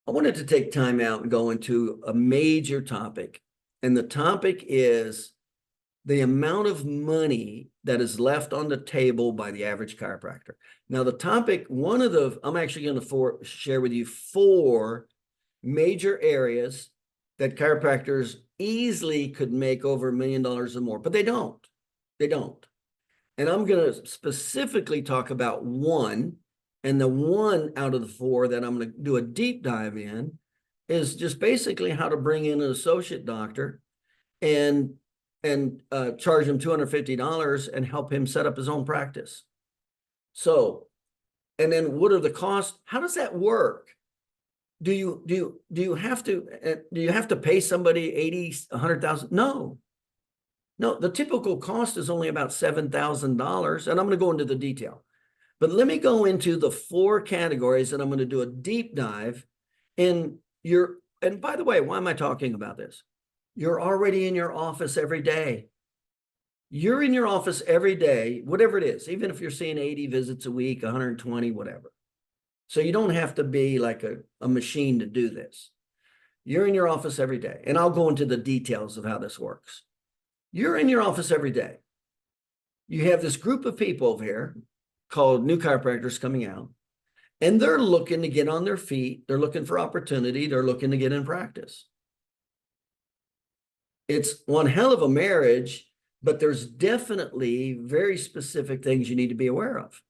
I wanted to take time out and go into a major topic. And the topic is the amount of money that is left on the table by the average chiropractor. Now, the topic, I'm actually going to share with you 4 major areas that chiropractors easily could make over $1 million or more, but they don't. They don't. And I'm going to specifically talk about one. And the one out of the 4 that I'm going to do a deep dive in is just basically how to bring in an associate doctor and charge him $250 and help him set up his own practice. So, and then what are the costs? How does that work? Do you have to pay somebody 80, 100,000? No. The typical cost is only about $7,000, and I'm going to go into the detail. But let me go into the 4 categories, and I'm going to do a deep dive in your, and by the way, why am I talking about this? You're already in your office every day. You're in your office every day, whatever it is, even if you're seeing 80 visits a week, 120, whatever. So you don't have to be like a machine to do this. You're in your office every day, and I'll go into the details of how this works. You're in your office every day. You have this group of people over here called new chiropractors coming out, and they're looking to get on their feet. They're looking for opportunity. They're looking to get in practice. It's one hell of a marriage, but there's definitely very specific things you need to be aware of.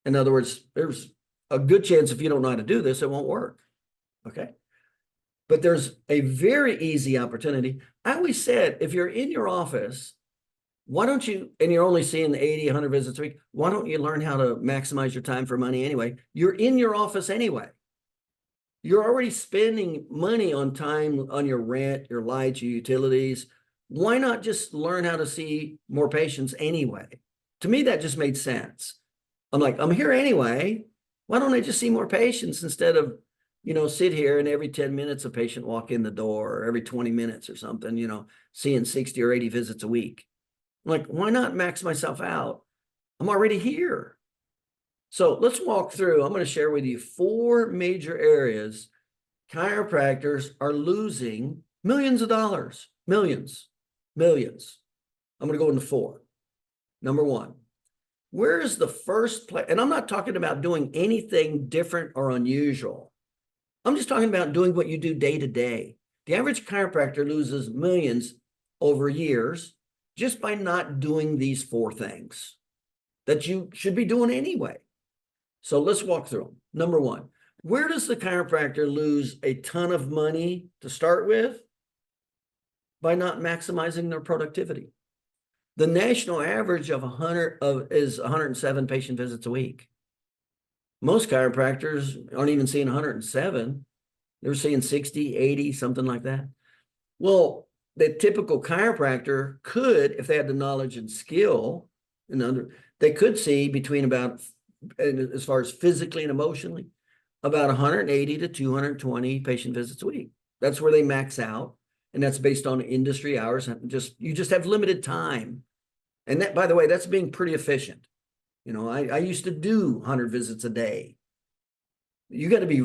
In other words, there's a good chance if you don't know how to do this, it won't work. Okay. But there's a very easy opportunity. I always said, if you're in your office, why don't you, and you're only seeing 80, 100 visits a week, why don't you learn how to maximize your time for money anyway? You're in your office anyway. You're already spending money on time on your rent, your lights, your utilities. Why not just learn how to see more patients anyway? To me, that just made sense. I'm like, I'm here anyway. Why don't I just see more patients instead of, sit here and every 10 minutes a patient walk in the door, or every 20 minutes or something, seeing 60 or 80 visits a week. I'm like, why not max myself out? I'm already here. So let's walk through. I'm going to share with you 4 major areas chiropractors are losing millions of dollars, millions. I'm going to go into 4. Number 1, where is the first place? And I'm not talking about doing anything different or unusual. I'm just talking about doing what you do day to day. The average chiropractor loses millions over years just by not doing these 4 things that you should be doing anyway. So let's walk through them. Number 1, where does the chiropractor lose a ton of money to start with? By not maximizing their productivity. The national average of 100 is 107 patient visits a week. Most chiropractors aren't even seeing 107. They're seeing 60, 80, something like that. Well, the typical chiropractor could, if they had the knowledge and skill, they could see between about, as far as physically and emotionally, about 180 to 220 patient visits a week. That's where they max out. And that's based on industry hours. You just have limited time. And that, by the way, that's being pretty efficient. I used to do 100 visits a day. You got to be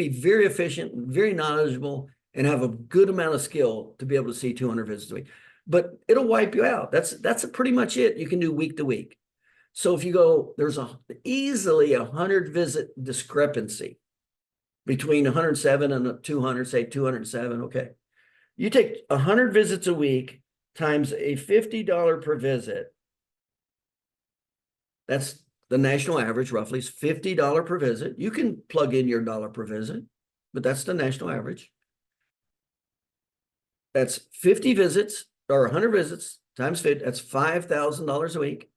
very efficient, very knowledgeable, and have a good amount of skill to be able to see 200 visits a week. But it'll wipe you out. That's pretty much it. You can do week to week. So if you go, there's easily 100 visit discrepancy between 107 and 200, say 207. Okay. You take 100 visits a week times a $50 per visit. That's the national average, roughly, is $50 per visit. You can plug in your dollar per visit, but that's the national average. That's 50 visits or 100 visits times 50. That's $5,000 a week.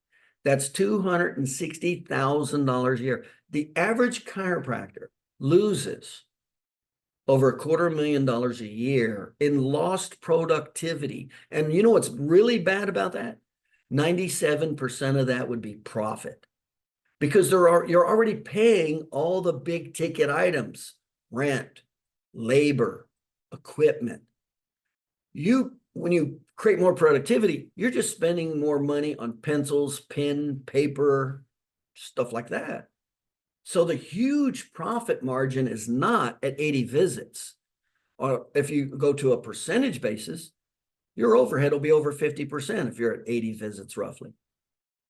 That's $260,000 a year. The average chiropractor loses over $250,000 a year in lost productivity. And you know what's really bad about that? 97% of that would be profit, because you're already paying all the big ticket items: rent, labor, equipment. When you create more productivity, you're just spending more money on pencils, pen, paper, stuff like that. So the huge profit margin is not at 80 visits. Or if you go to a percentage basis, your overhead will be over 50% if you're at 80 visits roughly.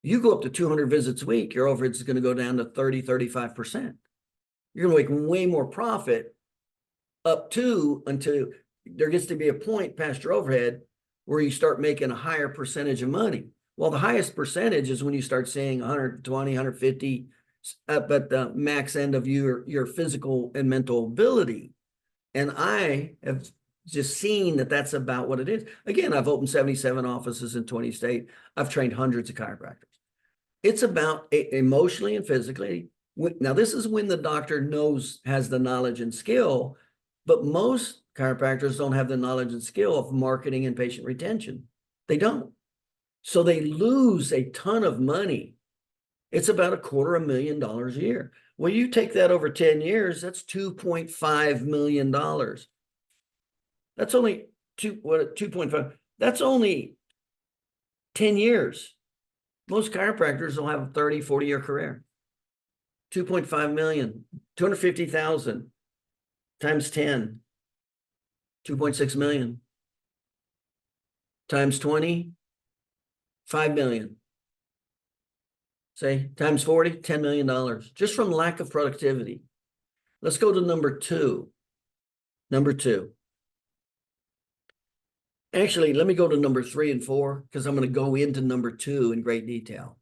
You go up to 200 visits a week, your overhead is going to go down to 30, 35%. You're going to make way more profit up to until there gets to be a point past your overhead where you start making a higher percentage of money. Well, the highest percentage is when you start seeing 120, 150 up at the max end of your physical and mental ability. And I have just seen that that's about what it is. Again, I've opened 77 offices in 20 states. I've trained hundreds of chiropractors. It's about emotionally and physically. Now, this is when the doctor has the knowledge and skill, but most chiropractors don't have the knowledge and skill of marketing and patient retention. They don't. So they lose a ton of money. It's about $250,000 a year. Well, you take that over 10 years, that's $2.5 million. That's only 2.5. That's only 10 years. Most chiropractors will have a 30, 40-year career. 2.5 million, 250,000 times 10, 2.6 million times 20, 5 million. Say times 40, $10 million, just from lack of productivity. Let's go to number two. Number two. Actually, let me go to number 3 and 4, because I'm going to go into number 2 in great detail.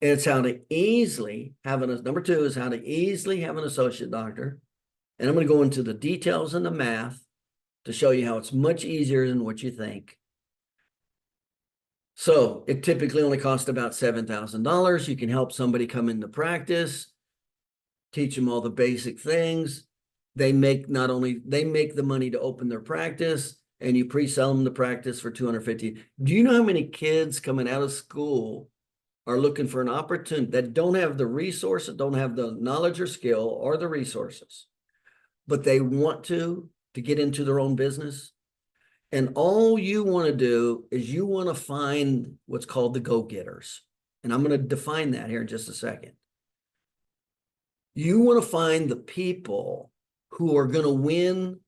And it's how to easily have number 2 is how to easily have an associate doctor. And I'm going to go into the details and the math to show you how it's much easier than what you think. So it typically only costs about $7,000. You can help somebody come into practice, teach them all the basic things. They make the money to open their practice, and you pre-sell them the practice for $250. Do you know how many kids coming out of school are looking for an opportunity that don't have the resources, don't have the knowledge or skill or the resources, but they want to get into their own business? And all you want to do is you want to find what's called the go-getters. And I'm going to define that here in just a second. You want to find the people who are going to win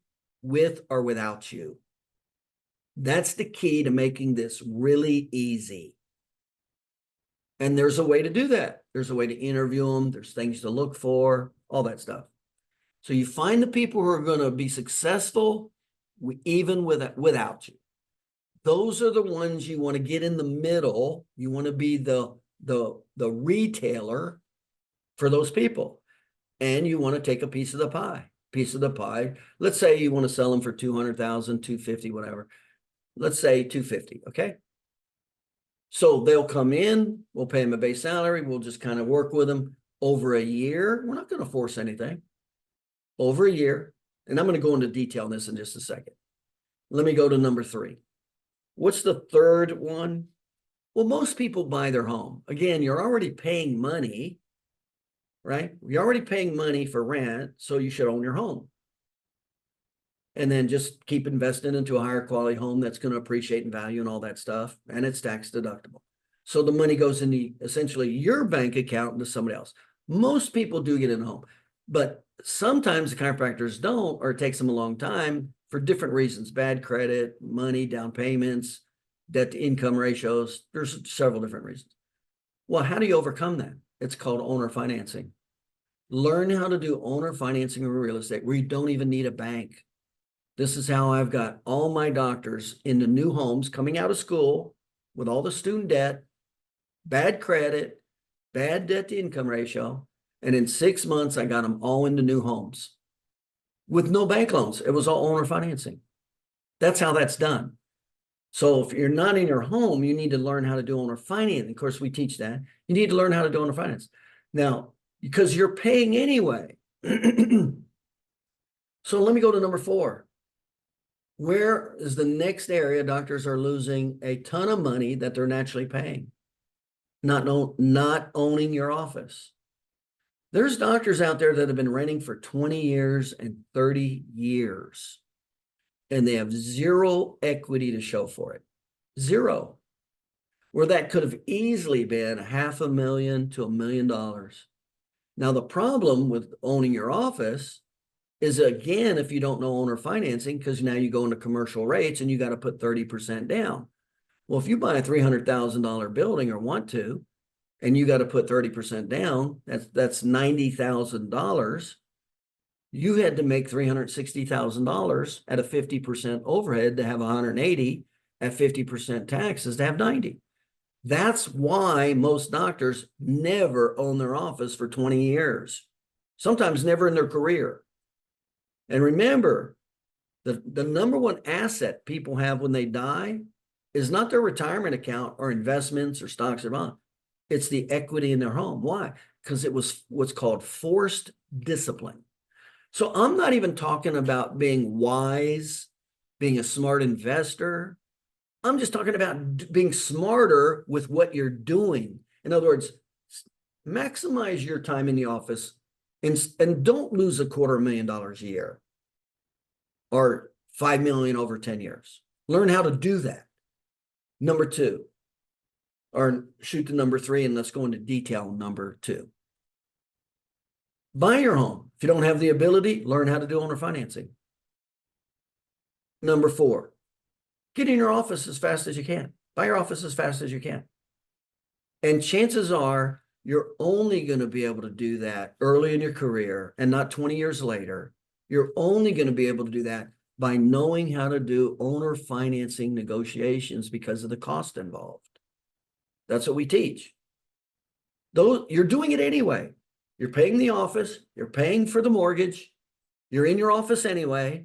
with or without you. That's the key to making this really easy. And there's a way to do that. There's a way to interview them. There's things to look for, all that stuff. So you find the people who are going to be successful even without you. Those are the ones you want to get in the middle. You want to be the retailer for those people. And you want to take a piece of the pie. Let's say you want to sell them for 200,000, 250, whatever. Let's say 250, okay? So they'll come in, we'll pay them a base salary, we'll just kind of work with them over a year. We're not going to force anything. Over a year. And I'm going to go into detail on this in just a second. Let me go to number 3. What's the third one? Well, most people buy their home. Again, you're already paying money, right? You're already paying money for rent, so you should own your home. And then just keep investing into a higher quality home that's going to appreciate in value and all that stuff. And it's tax deductible. So the money goes into essentially your bank account into somebody else. Most people do get in a home, but sometimes the chiropractors don't, or it takes them a long time for different reasons: bad credit, money, down payments, debt to income ratios. There's several different reasons. Well, how do you overcome that? It's called owner financing. Learn how to do owner financing in real estate where you don't even need a bank. This is how I've got all my doctors into new homes coming out of school with all the student debt, bad credit, bad debt to income ratio. And in 6 months, I got them all into new homes with no bank loans. It was all owner financing. That's how that's done. So if you're not in your home, you need to learn how to do owner finance. Of course, we teach that. You need to learn how to do owner finance. Now, because you're paying anyway. So let me go to number 4. Where is the next area doctors are losing a ton of money that they're naturally paying? Not owning your office. There's doctors out there that have been renting for 20 years and 30 years, and they have zero equity to show for it. Zero. Where that could have easily been $500,000 to $1 million. Now, the problem with owning your office is, again, if you don't know owner financing, because now you go into commercial rates and you got to put 30% down. Well, if you buy a $300,000 building or want to, and you got to put 30% down, that's $90,000. You had to make $360,000 at a 50% overhead to have 180 at 50% taxes to have 90. That's why most doctors never own their office for 20 years, sometimes never in their career. And remember, the number one asset people have when they die is not their retirement account or investments or stocks or bonds. It's the equity in their home. Why? Because it was what's called forced discipline. So I'm not even talking about being wise, being a smart investor. I'm just talking about being smarter with what you're doing. In other words, maximize your time in the office and don't lose $250,000 a year or $5 million over 10 years. Learn how to do that. Number two, or shoot to number three, and let's go into detail number two. Buy your home. If you don't have the ability, learn how to do owner financing. Number four, get in your office as fast as you can. Buy your office as fast as you can. And chances are you're only going to be able to do that early in your career and not 20 years later. You're only going to be able to do that by knowing how to do owner financing negotiations because of the cost involved. That's what we teach. You're doing it anyway. You're paying the office, you're paying for the mortgage, you're in your office anyway.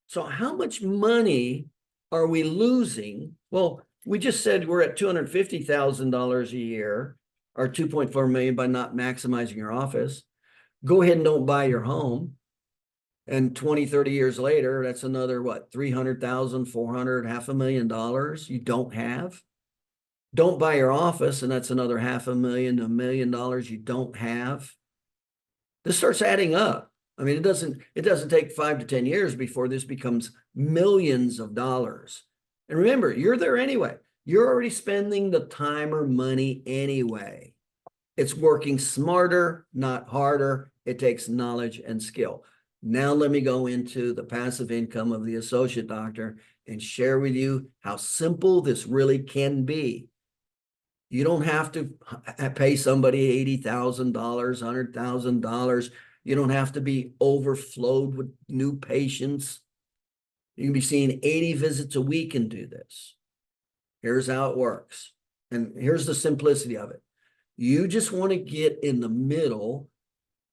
So how much money are we losing? Well, we just said we're at $250,000 a year or 2.4 million by not maximizing your office. Go ahead and don't buy your home. And 20, 30 years later, that's another, what, 300,000, 400, $500,000 you don't have. Don't buy your office, and that's another $500,000 to $1 million you don't have. This starts adding up. I mean, it doesn't take 5 to 10 years before this becomes millions of dollars. And remember, you're there anyway. You're already spending the time or money anyway. It's working smarter, not harder. It takes knowledge and skill. Now let me go into the passive income of the associate doctor and share with you how simple this really can be. You don't have to pay somebody $80,000, $100,000. You don't have to be overflowed with new patients. You can be seeing 80 visits a week and do this. Here's how it works. And here's the simplicity of it. You just want to get in the middle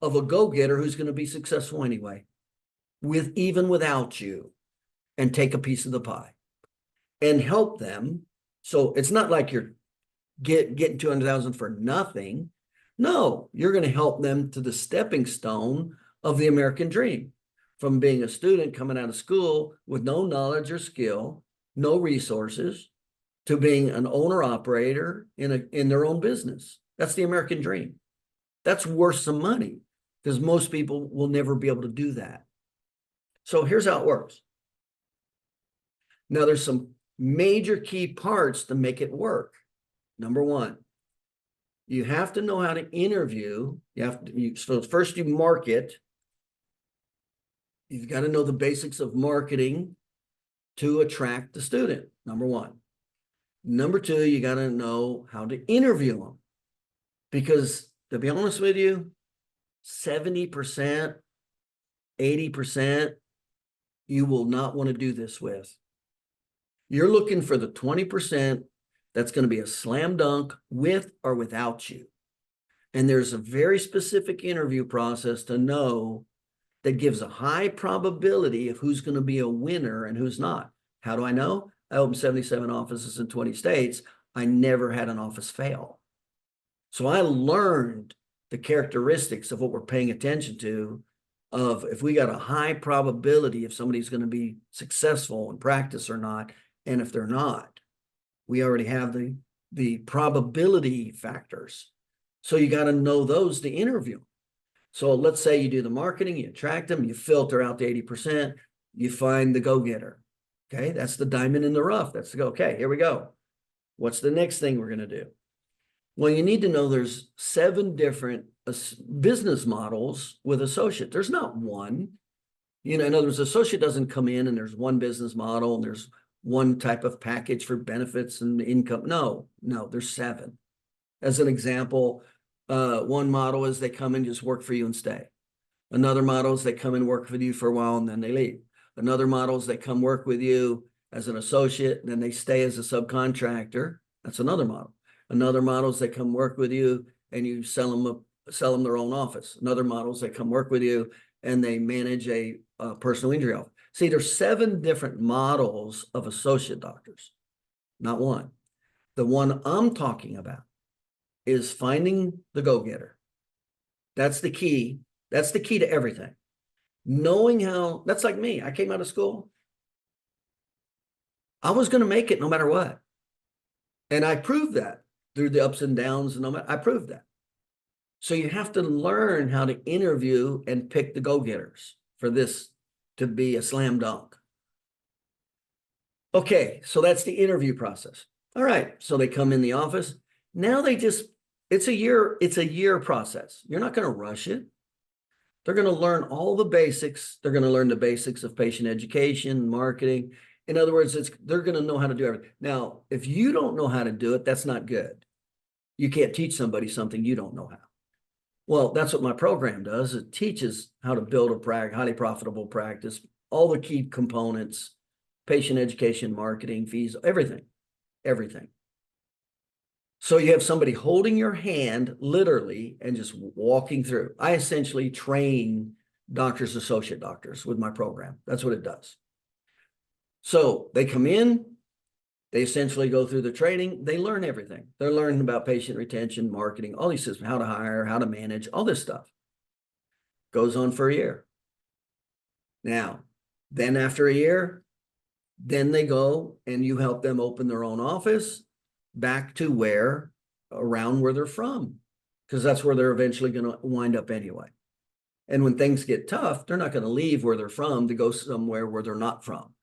of a go-getter who's going to be successful anyway, even without you, and take a piece of the pie and help them. So it's not like you're getting 200,000 for nothing. No, you're going to help them to the stepping stone of the American dream, from being a student coming out of school with no knowledge or skill, no resources, to being an owner operator in their own business. That's the American dream. That's worth some money because most people will never be able to do that. So here's how it works. Now there's some major key parts to make it work. Number one, you have to know how to interview. So first you market. You've got to know the basics of marketing to attract the student, number one. Number two, you got to know how to interview them. Because to be honest with you, 70%, 80%, you will not want to do this with. You're looking for the 20% that's going to be a slam dunk with or without you. And there's a very specific interview process to know that gives a high probability of who's going to be a winner and who's not. How do I know? I opened 77 offices in 20 states. I never had an office fail. So I learned the characteristics of what we're paying attention to, of if we got a high probability if somebody's going to be successful in practice or not, and if they're not. We already have the probability factors. So you got to know those to interview. So let's say you do the marketing, you attract them, you filter out the 80%, you find the go-getter. Okay, that's the diamond in the rough. That's the go. Okay, here we go. What's the next thing we're going to do? Well, you need to know there's 7 different business models with associate. There's not one. In other words, associate doesn't come in and there's one business model and there's one type of package for benefits and income. No, there's 7. As an example, one model is they come and just work for you and stay. Another model is they come and work with you for a while and then they leave. Another model is they come work with you as an associate and then they stay as a subcontractor. That's another model. Another model is they come work with you and you sell them their own office. Another model is they come work with you and they manage a personal injury office. See, there's 7 different models of associate doctors, not one. The one I'm talking about is finding the go-getter. That's the key. That's the key to everything. Knowing how, that's like me. I came out of school. I was going to make it no matter what. And I proved that through the ups and downs. And I proved that. So you have to learn how to interview and pick the go-getters for this to be a slam dunk. Okay, so that's the interview process. All right, so they come in the office. Now it's a year process. You're not going to rush it. They're going to learn all the basics. They're going to learn the basics of patient education, marketing. In other words, they're going to know how to do everything. Now, if you don't know how to do it, that's not good. You can't teach somebody something you don't know how. Well, that's what my program does. It teaches how to build a highly profitable practice, all the key components, patient education, marketing, fees, everything. So you have somebody holding your hand literally and just walking through. I essentially train doctors, associate doctors with my program. That's what it does. So they come in, they essentially go through the training. They learn everything. They're learning about patient retention, marketing, all these systems, how to hire, how to manage, all this stuff. Goes on for a year. Now, then after a year, then they go and you help them open their own office back to around where they're from, because that's where they're eventually going to wind up anyway. And when things get tough, they're not going to leave where they're from to go somewhere where they're not from.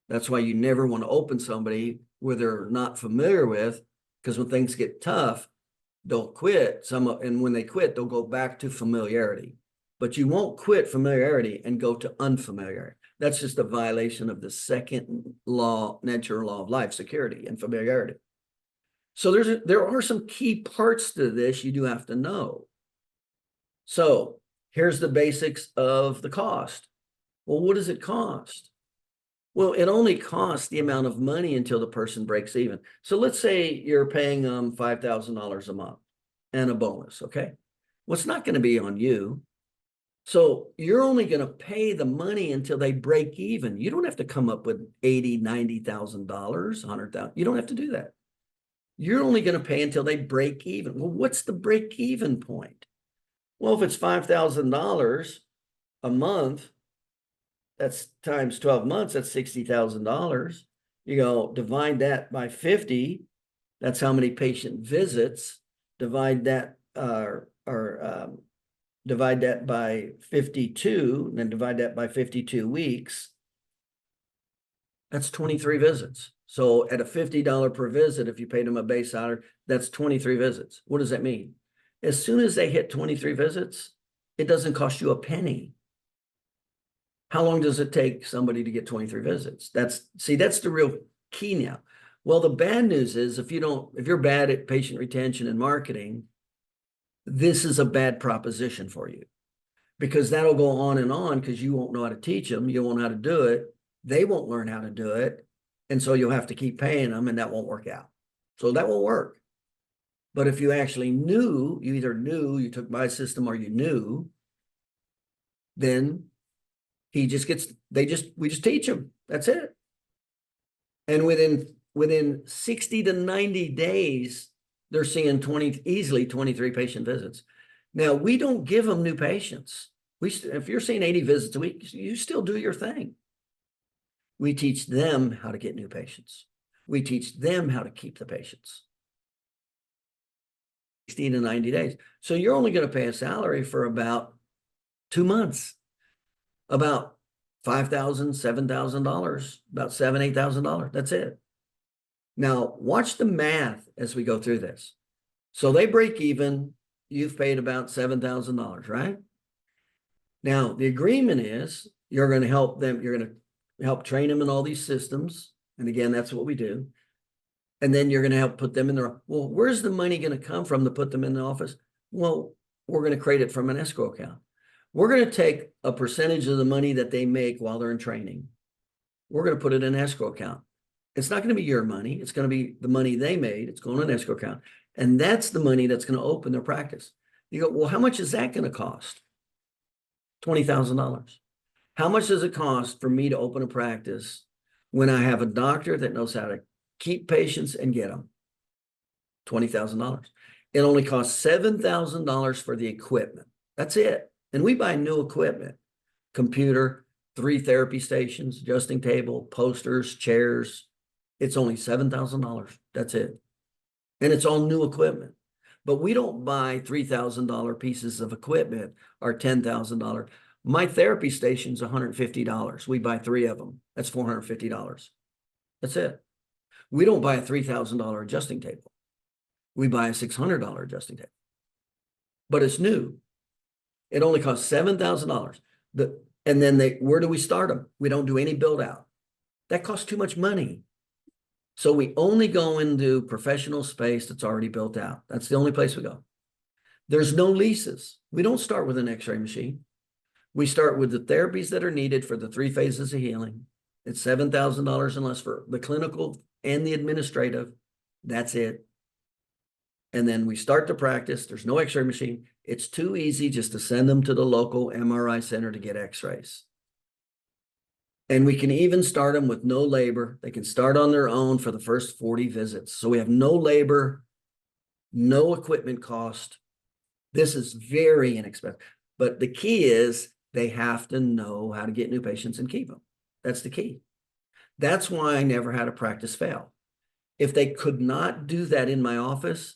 That's why you never want to open somebody where they're not familiar with, because when things get tough, they'll quit. And when they quit, they'll go back to familiarity. But you won't quit familiarity and go to unfamiliarity. That's just a violation of the second law, natural law of life, security and familiarity. So there are some key parts to this you do have to know. So here's the basics of the cost. Well, what does it cost? Well, it only costs the amount of money until the person breaks even. So let's say you're paying them $5,000 a month and a bonus, okay? Well, it's not going to be on you. So you're only going to pay the money until they break even. You don't have to come up with $80,000, $90,000, $100,000. You don't have to do that. You're only going to pay until they break even. Well, what's the break even point? Well, if it's $5,000 a month, that's times 12 months, that's $60,000. You go divide that by 50. That's how many patient visits. Divide that divide that by 52, and then divide that by 52 weeks. That's 23 visits. So at a $50 per visit, if you paid them a base salary, that's 23 visits. What does that mean? As soon as they hit 23 visits, it doesn't cost you a penny. How long does it take somebody to get 23 visits? That's the real key now. Well, the bad news is if you're bad at patient retention and marketing, this is a bad proposition for you, because that'll go on because you won't know how to teach them. You won't know how to do it. They won't learn how to do it. And so you'll have to keep paying them, and that won't work out. So that won't work. But if you actually knew, you either knew, you took my system, or you knew, then we just teach them. That's it. And within 60 to 90 days, they're seeing easily 23 patient visits. Now, we don't give them new patients. If you're seeing 80 visits a week, you still do your thing. We teach them how to get new patients. We teach them how to keep the patients. 60 to 90 days. So you're only going to pay a salary for about 2 months, about $5,000, $7,000, about $7,000, $8,000. That's it. Now, watch the math as we go through this. So they break even. you've paid about $7,000, right? Now, the agreement is you're going to help them, you're going to help train them in all these systems. And again, that's what we do. And then you're going to help put them in there. Well, where's the money going to come from to put them in the office? Well, we're going to create it from an escrow account. We're going to take a percentage of the money that they make while they're in training. We're going to put it in an escrow account. It's not going to be your money. It's going to be the money they made. It's going in an escrow account. And that's the money that's going to open their practice. You go, well, how much is that going to cost? $20,000. How much does it cost for me to open a practice when I have a doctor that knows how to keep patients and get them? $20,000. It only costs $7,000 for the equipment. That's it. And we buy new equipment, computer, 3 therapy stations, adjusting table, posters, chairs. It's only $7,000. That's it. And it's all new equipment. But we don't buy $3,000 pieces of equipment or $10,000. My therapy station's $150. We buy 3 of them. That's $450. That's it. We don't buy a $3,000 adjusting table. We buy a $600 adjusting table. But it's new. It only costs $7,000. And then where do we start them? We don't do any build out. That costs too much money. So we only go into professional space that's already built out. That's the only place we go. There's no leases. We don't start with an x-ray machine. We start with the therapies that are needed for the 3 phases of healing. It's $7,000 and less for the clinical and the administrative. That's it. And then we start the practice. There's no x-ray machine. It's too easy just to send them to the local MRI center to get x-rays. And we can even start them with no labor. They can start on their own for the first 40 visits. So we have no labor, no equipment cost. This is very inexpensive. But the key is they have to know how to get new patients and keep them. That's the key. That's why I never had a practice fail. If they could not do that in my office,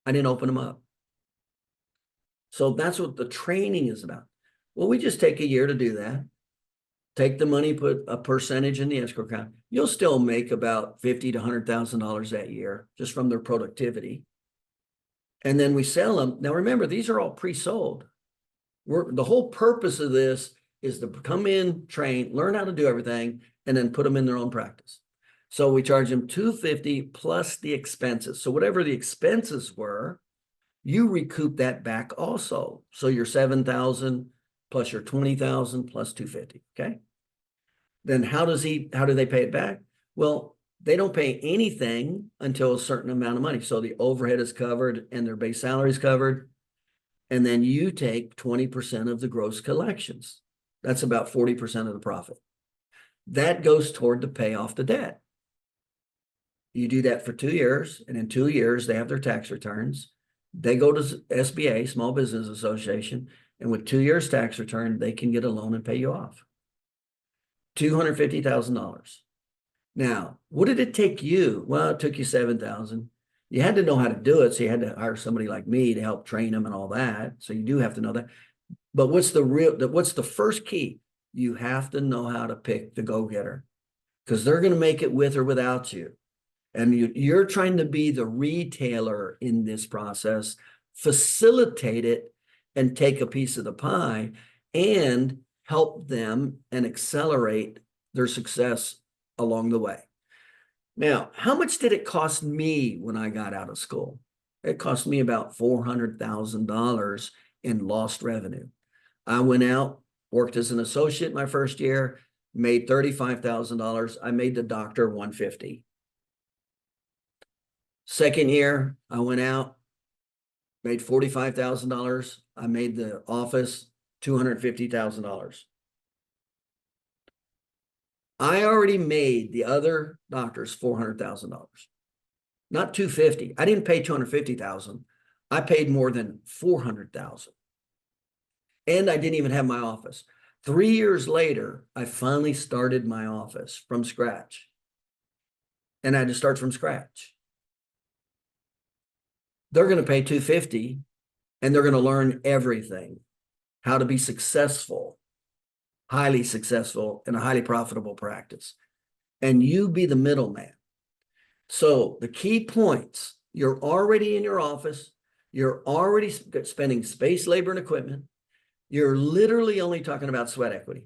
I didn't open them up. So that's what the training is about. Well, we just take a year to do that. Take the money, put a percentage in the escrow account. You'll still make about $50,000 to $100,000 that year just from their productivity. And then we sell them. Now, remember, these are all pre-sold. The whole purpose of this is to come in, train, learn how to do everything, and then put them in their own practice. So we charge them $250 plus the expenses. So whatever the expenses were, you recoup that back also. So your $7,000 plus your $20,000 plus $250. Okay. Then how do they pay it back? Well, they don't pay anything until a certain amount of money. So the overhead is covered and their base salary is covered. And then you take 20% of the gross collections. That's about 40% of the profit. That goes toward to pay off the debt. You do that for 2 years, and in 2 years, they have their tax returns. They go to SBA, Small Business Association, and with 2 years tax return, they can get a loan and pay you off. $250,000. Now, what did it take you? Well, it took you $7,000. You had to know how to do it, so you had to hire somebody like me to help train them and all that. So you do have to know that. But what's the first key? You have to know how to pick the go-getter, because they're going to make it with or without you. And you're trying to be the retailer in this process, facilitate it and take a piece of the pie and help them and accelerate their success along the way. Now, how much did it cost me when I got out of school? It cost me about $400,000 in lost revenue. I went out, worked as an associate my first year, made $35,000. I made the doctor $150,000. Second year, I went out, made $45,000. I made the office $250,000. I already made the other doctors $400,000, not $250,000. I didn't pay $250,000. I paid more than $400,000. And I didn't even have my office. 3 years later, I finally started my office from scratch. And I had to start from scratch. They're going to pay $250,000 and they're going to learn everything, how to be successful, highly successful in a highly profitable practice. And you be the middleman. So the key points, you're already in your office. You're already spending space, labor, and equipment. You're literally only talking about sweat equity.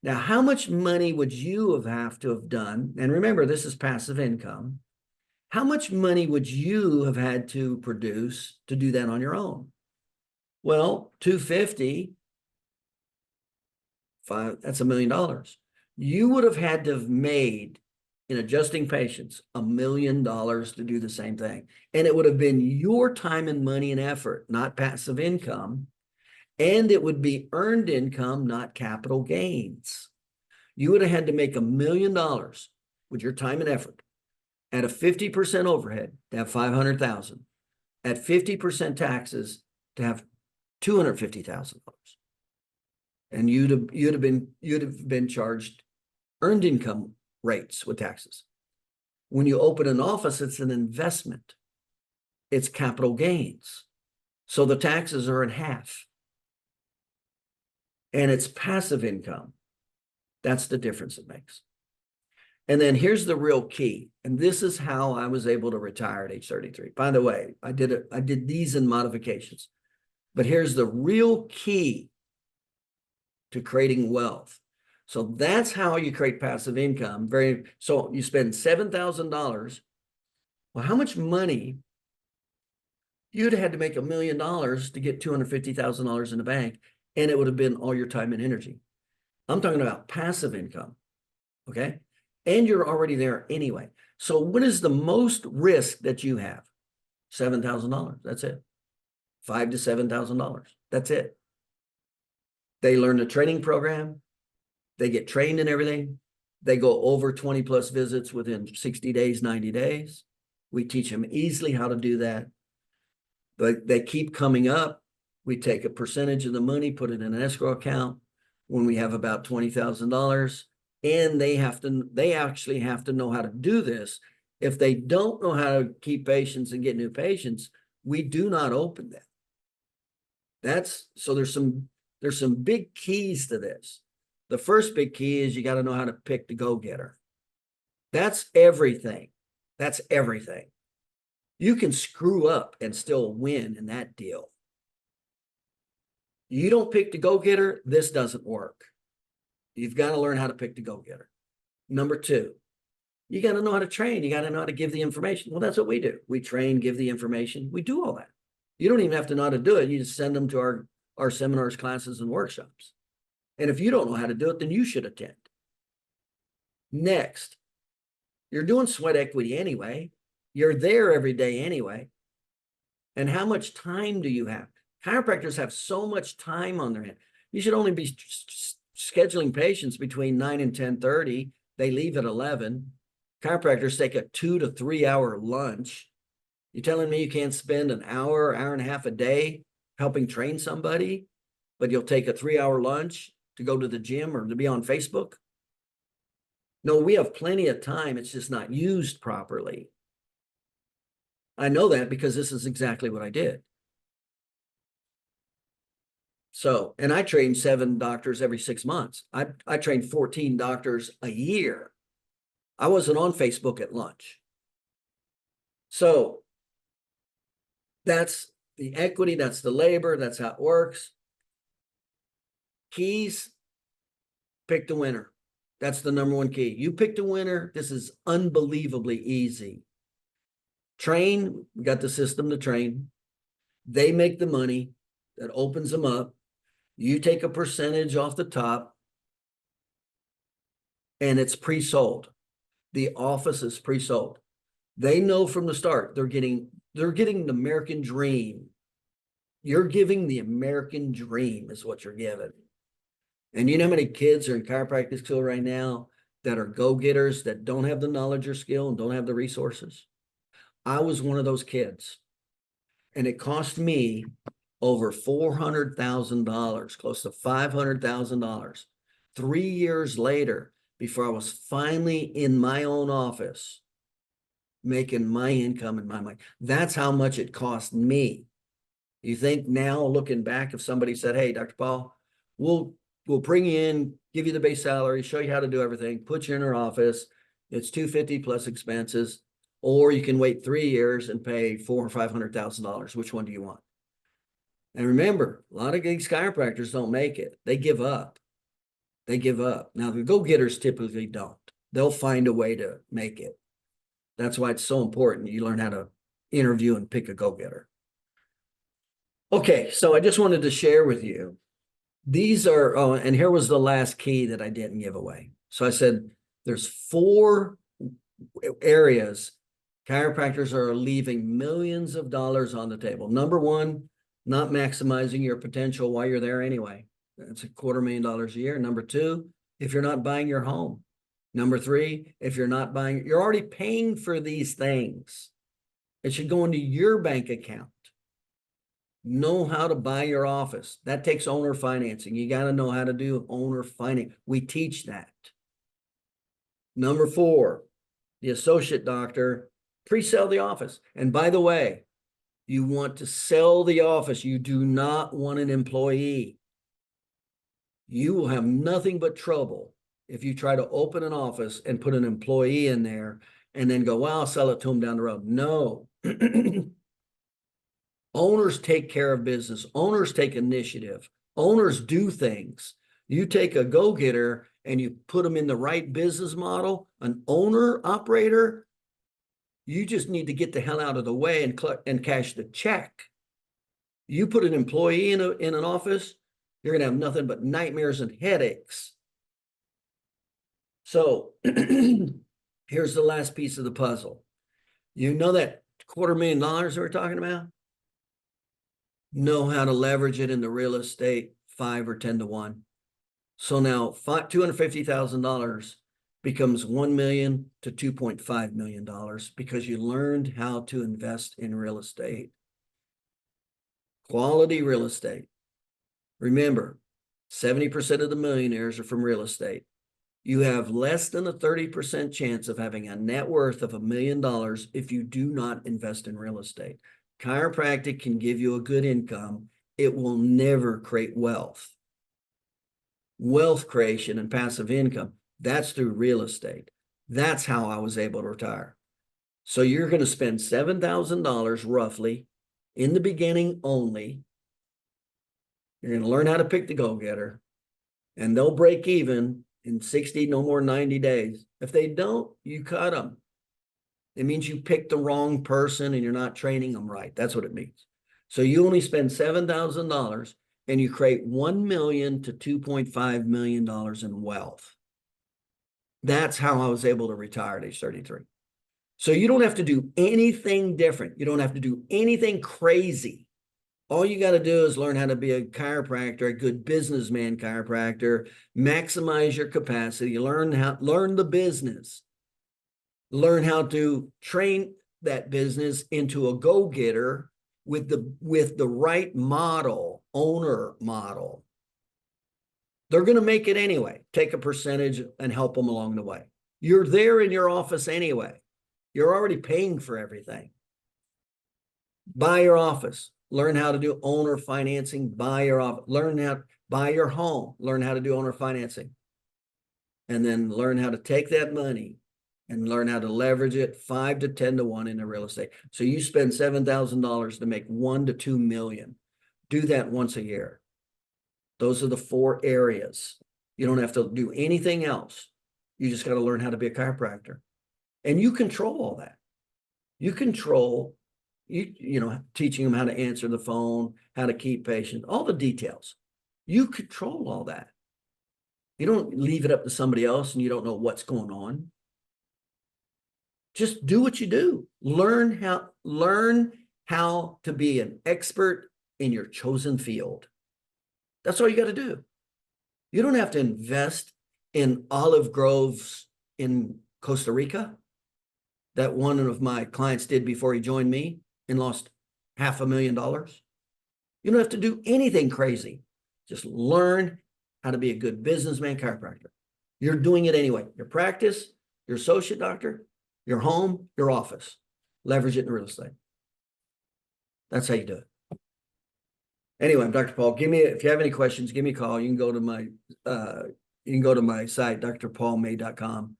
Now, how much money would you have to have done? And remember, this is passive income. How much money would you have had to produce to do that on your own? Well, 250, that's $1 million. You would have had to have made, in adjusting patients, $1 million to do the same thing. And it would have been your time and money and effort, not passive income. And it would be earned income, not capital gains. You would have had to make $1 million with your time and effort at a 50% overhead to have 500,000, at 50% taxes to have $250,000. And you'd have been charged earned income rates with taxes. When you open an office, it's an investment. It's capital gains. So the taxes are in half. And it's passive income. That's the difference it makes. And then here's the real key. And this is how I was able to retire at age 33. By the way, I did these in modifications. But here's the real key to creating wealth. So that's how you create passive income. So you spend $7,000. Well, how much money? You'd have had to make $1 million to get $250,000 in the bank, and it would have been all your time and energy. I'm talking about passive income, okay? And you're already there anyway. So what is the most risk that you have? $7,000, that's it. $5,000 to $7,000, that's it. They learn the training program. They get trained in everything. They go over 20 plus visits within 60 days, 90 days. We teach them easily how to do that. But they keep coming up. We take a percentage of the money, put it in an escrow account when we have about $20,000. And they actually have to know how to do this. If they don't know how to keep patients and get new patients, we do not open them. So there's some big keys to this. The first big key is you got to know how to pick the go-getter. That's everything. That's everything. You can screw up and still win in that deal. You don't pick the go-getter, this doesn't work. You've got to learn how to pick the go-getter. Number two, you got to know how to train. You got to know how to give the information. Well, that's what we do. We train, give the information. We do all that. You don't even have to know how to do it. You just send them to our seminars, classes, and workshops. And if you don't know how to do it, then you should attend. Next, you're doing sweat equity anyway. You're there every day anyway. And how much time do you have? Chiropractors have so much time on their hands. You should only be scheduling patients between 9 and 10:30. They leave at 11. Chiropractors take a 2 to 3 hour lunch. You're telling me you can't spend an hour, hour and a half a day helping train somebody, but you'll take a 3 hour lunch to go to the gym or to be on Facebook? No, we have plenty of time. It's just not used properly. I know that because this is exactly what I did. So, and I trained 7 doctors every 6 months. I trained 14 doctors a year. I wasn't on Facebook at lunch. So that's the equity, that's the labor, that's how it works. Keys, pick the winner. That's the number one key. You pick the winner. This is unbelievably easy. Train, we got the system to train. They make the money. That opens them up. You take a percentage off the top, and it's pre-sold. The office is pre-sold. They know from the start they're getting the American dream. You're giving the American dream is what you're giving. And you know how many kids are in chiropractic school right now that are go-getters that don't have the knowledge or skill and don't have the resources? I was one of those kids. And it cost me over $400,000, close to $500,000, 3 years later, before I was finally in my own office, making my income in my mind. That's how much it cost me. You think now, looking back, if somebody said, hey, Dr. Paul, we'll bring you in, give you the base salary, show you how to do everything, put you in our office, it's $250 plus expenses, or you can wait 3 years and pay $400,000 or $500,000. Which one do you want? And remember, a lot of these chiropractors don't make it. They give up. They give up. Now, the go-getters typically don't. They'll find a way to make it. That's why it's so important you learn how to interview and pick a go-getter. Okay, so I just wanted to share with you. These are, oh, and here was the last key that I didn't give away. So I said there's 4 areas chiropractors are leaving millions of dollars on the table. Number 1, not maximizing your potential while you're there anyway. That's $250,000 a year. Number 2, if you're not buying your home. Number 3, if you're not buying, you're already paying for these things. It should go into your bank account. Know how to buy your office. That takes owner financing. You got to know how to do owner financing. We teach that. Number 4, the associate doctor, pre-sell the office. And by the way, you want to sell the office. You do not want an employee. You will have nothing but trouble if you try to open an office and put an employee in there and then go, well, I'll sell it to them down the road. No. Owners take care of business. Owners take initiative. Owners do things. You take a go-getter and you put them in the right business model, an owner operator, you just need to get the hell out of the way and cash the check. You put an employee in an office, you're going to have nothing but nightmares and headaches. So here's the last piece of the puzzle. You know that $250,000 we're talking about? Know how to leverage it in the real estate 5 or 10 to 1. So now $250,000 becomes $1 million to $2.5 million because you learned how to invest in real estate. Quality real estate. Remember, 70% of the millionaires are from real estate. You have less than a 30% chance of having a net worth of $1 million if you do not invest in real estate. Chiropractic can give you a good income. It will never create wealth. Wealth creation and passive income, that's through real estate. That's how I was able to retire. So you're going to spend $7,000 roughly in the beginning only. You're going to learn how to pick the go-getter, and they'll break even in 60, no more 90 days. If they don't, you cut them. It means you picked the wrong person and you're not training them right. That's what it means. So you only spend $7,000 and you create $1 million to $2.5 million in wealth. That's how I was able to retire at age 33. So you don't have to do anything different. You don't have to do anything crazy. All you got to do is learn how to be a chiropractor, a good businessman chiropractor, maximize your capacity, learn the business, learn how to train that business into a go-getter with the right model, owner model. They're going to make it anyway. Take a percentage and help them along the way. You're there in your office anyway. You're already paying for everything. Buy your office. Learn how to do owner financing. Buy your office. Learn how to buy your home. Learn how to do owner financing. And then learn how to take that money and learn how to leverage it 5 to 10 to 1 into real estate. So you spend $7,000 to make 1 to 2 million. Do that once a year. Those are the 4 areas. You don't have to do anything else. You just got to learn how to be a chiropractor. And you control all that. You control, teaching them how to answer the phone, how to keep patients, all the details. You control all that. You don't leave it up to somebody else and you don't know what's going on. Just do what you do. Learn how to be an expert in your chosen field. That's all you got to do. You don't have to invest in olive groves in Costa Rica that one of my clients did before he joined me and lost $500,000. You don't have to do anything crazy. Just learn how to be a good businessman chiropractor. You're doing it anyway. Your practice, your associate doctor, your home, your office. Leverage it in real estate. That's how you do it. Anyway, I'm Dr. Paul. If you have any questions, give me a call. You can go to my site, drpaulmay.com.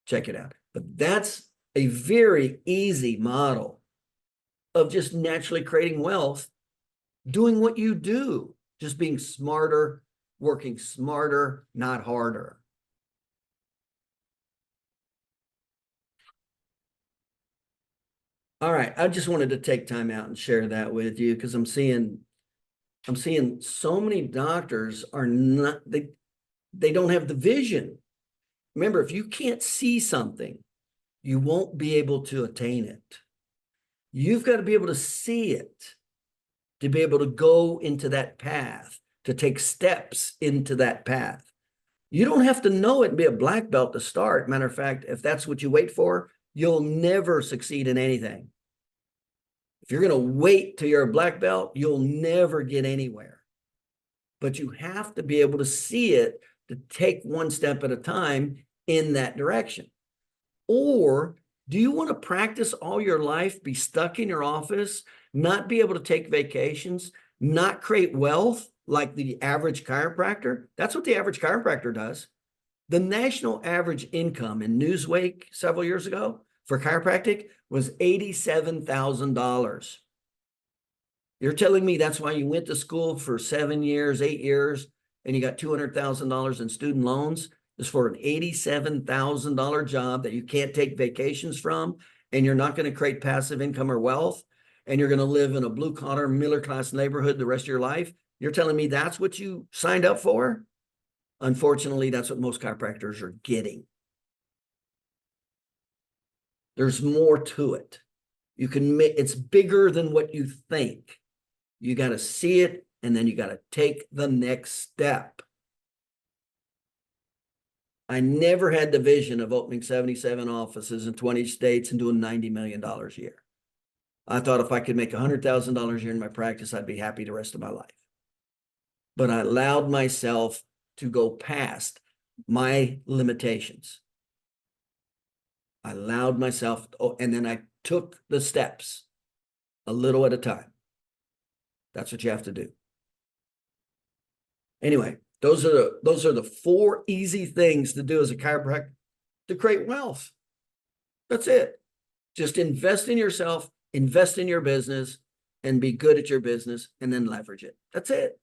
Check it out. But that's a very easy model of just naturally creating wealth doing what you do, just being smarter, working smarter, not harder. All right, I just wanted to take time out and share that with you because I'm seeing so many doctors are not, they don't have the vision. Remember, if you can't see something, you won't be able to attain it. You've got to be able to see it to be able to go into that path, to take steps into that path. You don't have to know it and be a black belt to start. Matter of fact, if that's what you wait for, you'll never succeed in anything. If you're going to wait till you're a black belt, you'll never get anywhere. But you have to be able to see it, to take one step at a time in that direction. Or do you want to practice all your life, be stuck in your office, not be able to take vacations, not create wealth like the average chiropractor? That's what the average chiropractor does. The national average income in Newsweek several years ago for chiropractic was $87,000. You're telling me that's why you went to school for 7 years, 8 years, and you got $200,000 in student loans? Is for an $87,000 job that you can't take vacations from, and you're not going to create passive income or wealth, and you're going to live in a blue-collar, middle-class neighborhood the rest of your life? You're telling me that's what you signed up for? Unfortunately, that's what most chiropractors are getting. There's more to it. You can make it's bigger than what you think. You got to see it, and then you got to take the next step. I never had the vision of opening 77 offices in 20 states and doing $90 million a year. I thought if I could make $100,000 a year in my practice, I'd be happy the rest of my life. But I allowed myself to go past my limitations. I allowed myself, and then I took the steps a little at a time. That's what you have to do. Anyway, those are the 4 easy things to do as a chiropractor to create wealth. That's it. Just invest in yourself, invest in your business, and be good at your business, and then leverage it. That's it.